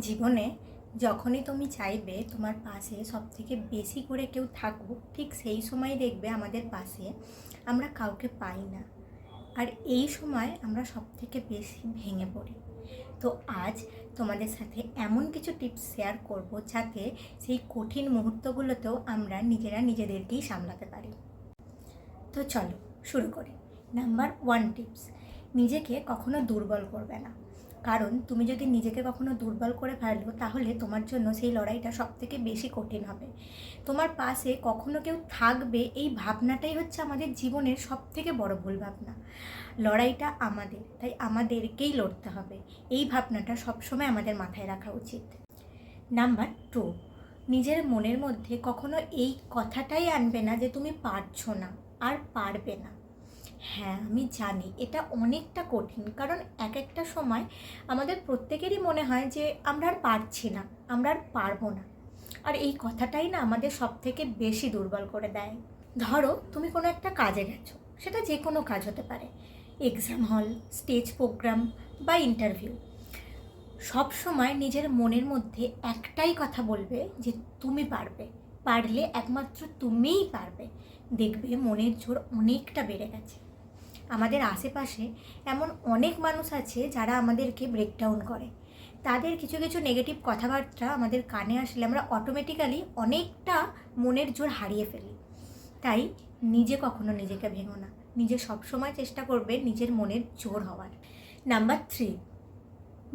জীবনে যখনই তুমি চাইবে তোমার পাশে সবথেকে বেশি করে কেউ থাকুক, ঠিক সেই সময় দেখবে আমাদের পাশে আমরা কাউকে পাই না। আর এই সময় আমরা সবথেকে বেশি ভেঙে পড়ি। তো আজ তোমাদের সাথে এমন কিছু টিপস শেয়ার করব যাতে সেই কঠিন মুহূর্তগুলোতেও আমরা নিজেরা নিজেদেরকেই সামলাতে পারি। তো চলো শুরু করি। নাম্বার 1 টিপস, নিজেকে কখনো দুর্বল করবে না। কারণ তুমি যদি নিজেকে কখনো দুর্বল করে ফেলো তাহলে তোমার জন্য সেই লড়াইটা সবথেকে বেশি কঠিন হবে। তোমার পাশে কখনো কেউ থাকবে এই ভাবনাটাই হচ্ছে আমাদের জীবনের সবথেকে বড় ভুল ভাবনা। লড়াইটা আমাদের, তাই আমাদেরকেই লড়তে হবে, এই ভাবনাটা সবসময় আমাদের মাথায় রাখা উচিত। নাম্বার 2, নিজের মনের মধ্যে কখনো এই কথাটাই আনবে না যে তুমি পারছো না আর পারবে না। হ্যাঁ, আমি জানি এটা অনেকটা কঠিন, কারণ এক একটা সময় আমাদের প্রত্যেকেরই মনে হয় যে আমরা আর পারছি না, আমরা আর পারবো না। আর এই কথাটাই না আমাদের সবথেকে বেশি দুর্বল করে দেয়। ধরো তুমি কোনো একটা কাজে গেছো, সেটা যে কোনো কাজ হতে পারে, এক্সাম হল, স্টেজ প্রোগ্রাম বা ইন্টারভিউ। সব সময় নিজের মনের মধ্যে একটাই কথা বলবে যে তুমি পারবে, পারলে একমাত্র তুমিই পারবে। দেখবে মনের জোর অনেকটা বেড়ে গেছে। আমাদের আশেপাশে এমন অনেক মানুষ আছে যারা আমাদেরকে ব্রেকডাউন করে। তাদের কিছু কিছু নেগেটিভ কথাবার্তা আমাদের কানে আসলে আমরা অটোমেটিক্যালি অনেকটা মনের জোর হারিয়ে ফেলি। তাই নিজে কখনো নিজেকে ভেঙো না, নিজে সবসময় চেষ্টা করবে নিজের মনের জোর হওয়ার। নাম্বার 3,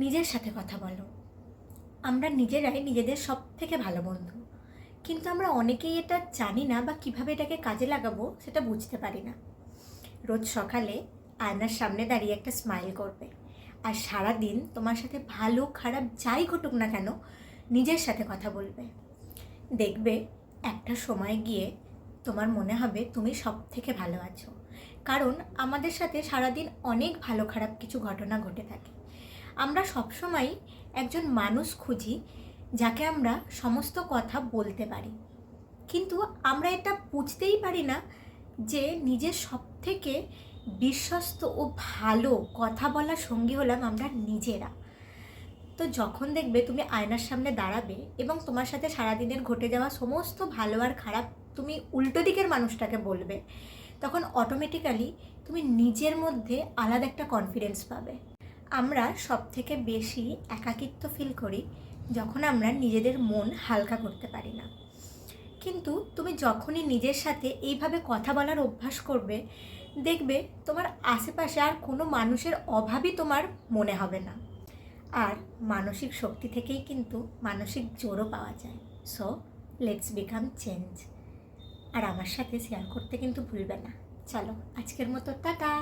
নিজের সাথে কথা বলো। আমরা নিজেরাই নিজেদের সব থেকে ভালো বন্ধু, কিন্তু আমরা অনেকেই এটা জানি না বা কিভাবে এটাকে কাজে লাগাবো সেটা বুঝতে পারি না। রোজ সকালে আয়নার সামনে দাঁড়িয়ে একটা স্মাইল করবে, আর সারা দিন তোমার সাথে ভালো খারাপ যাই ঘটুক না কেন নিজের সাথে কথা বলবে। দেখবে একটা সময় গিয়ে তোমার মনে হবে তুমি সব থেকে ভালো আছো। কারণ আমাদের সাথে সারাদিন অনেক ভালো খারাপ কিছু ঘটনা ঘটে থাকে। আমরা সবসময় একজন মানুষ খুঁজি যাকে আমরা সমস্ত কথা বলতে পারি, কিন্তু আমরা এটা বুঝতেই পারি না যে নিজের সবথেকে বিশ্বস্ত ও ভালো কথা বলার সঙ্গী হলাম আমরা নিজেরা। তো যখন দেখবে তুমি আয়নার সামনে দাঁড়াবে এবং তোমার সাথে সারাদিনের ঘটে যাওয়া সমস্ত ভালো আর খারাপ তুমি উল্টো দিকের মানুষটাকে বলবে, তখন অটোমেটিক্যালি তুমি নিজের মধ্যে আলাদা একটা কনফিডেন্স পাবে। আমরা সবথেকে বেশি একাকিত্ব ফিল করি যখন আমরা নিজেদের মন হালকা করতে পারি না। কিন্তু তুমি যখনই নিজের সাথে এইভাবে কথা বলার অভ্যাস করবে, দেখবে তোমার আশেপাশে আর কোনো মানুষের অভাবই তোমার মনে হবে না। আর মানসিক শক্তি থেকেই কিন্তু মানসিক জোরও পাওয়া যায়। So let's become change. আর আমার সাথে শেয়ার করতে কিন্তু ভুলবে না। চলো আজকের মতো টাটা।